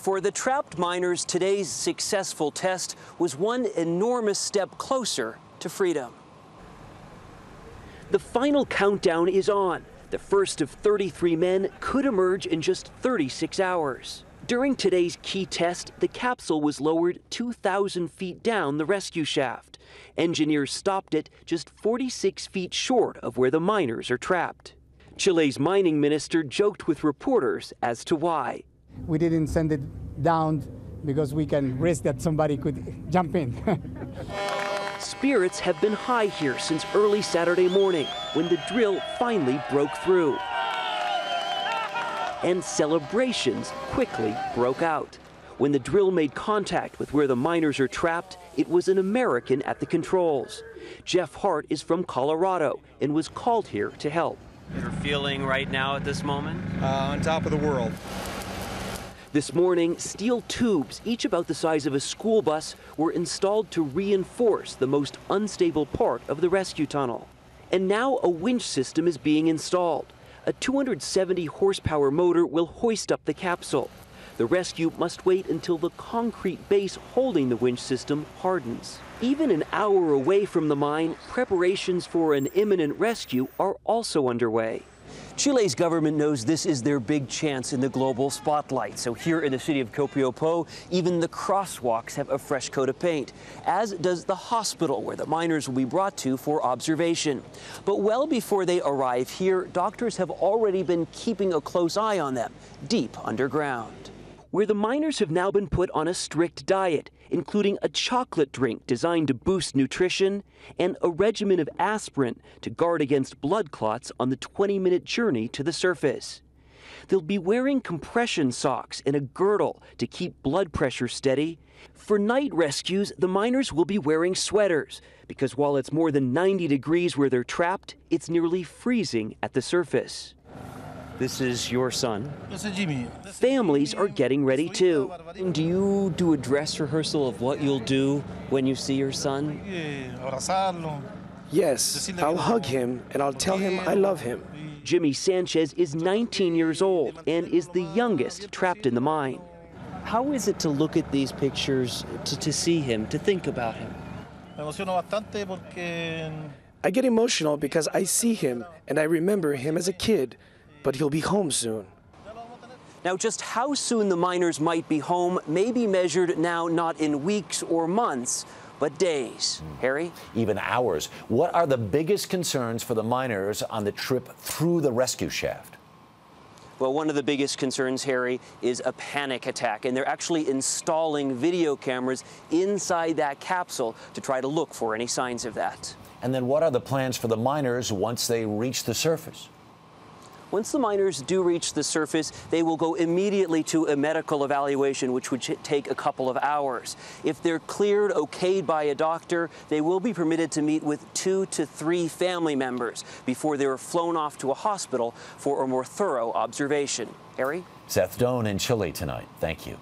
For the trapped miners, today's successful test was one enormous step closer to freedom. The final countdown is on. The first of 33 men could emerge in just 36 hours. During today's key test, the capsule was lowered 2,000 feet down the rescue shaft. Engineers stopped it just 46 feet short of where the miners are trapped. Chile's mining minister joked with reporters as to why. We didn't send it down because we can risk that somebody could jump in. Spirits have been high here since early Saturday morning when the drill finally broke through. And celebrations quickly broke out. When the drill made contact with where the miners are trapped, it was an American at the controls. Jeff Hart is from Colorado and was called here to help. You're feeling right now at this moment? On top of the world. This morning, steel tubes, each about the size of a school bus, were installed to reinforce the most unstable part of the rescue tunnel. And now a winch system is being installed. A 270 horsepower motor will hoist up the capsule. The rescue must wait until the concrete base holding the winch system hardens. Even an hour away from the mine, preparations for an imminent rescue are also underway. Chile's government knows this is their big chance in the global spotlight. So here in the city of Copiapó, even the crosswalks have a fresh coat of paint, as does the hospital where the miners will be brought to for observation. But well before they arrive here, doctors have already been keeping a close eye on them, deep underground, where the miners have now been put on a strict diet, including a chocolate drink designed to boost nutrition and a regimen of aspirin to guard against blood clots on the 20-minute journey to the surface. They'll be wearing compression socks and a girdle to keep blood pressure steady. For night rescues, the miners will be wearing sweaters because while it's more than 90 degrees where they're trapped, it's nearly freezing at the surface. This is your son. Families are getting ready too. Do you do a dress rehearsal of what you'll do when you see your son? Yes, I'll hug him and I'll tell him I love him. Jimmy Sanchez is 19 years old and is the youngest trapped in the mine. How is it to look at these pictures, to see him, to think about him? I get emotional because I see him and I remember him as a kid. But he'll be home soon. Now, just how soon the miners might be home may be measured now not in weeks or months, but days. Harry? Even hours. What are the biggest concerns for the miners on the trip through the rescue shaft? Well, one of the biggest concerns, Harry, is a panic attack, and they're actually installing video cameras inside that capsule to try to look for any signs of that. And then what are the plans for the miners once they reach the surface? Once the miners do reach the surface, they will go immediately to a medical evaluation, which would take a couple of hours. If they're cleared, okayed by a doctor, they will be permitted to meet with 2 to 3 family members before they are flown off to a hospital for a more thorough observation. Harry? Seth Doane in Chile tonight. Thank you.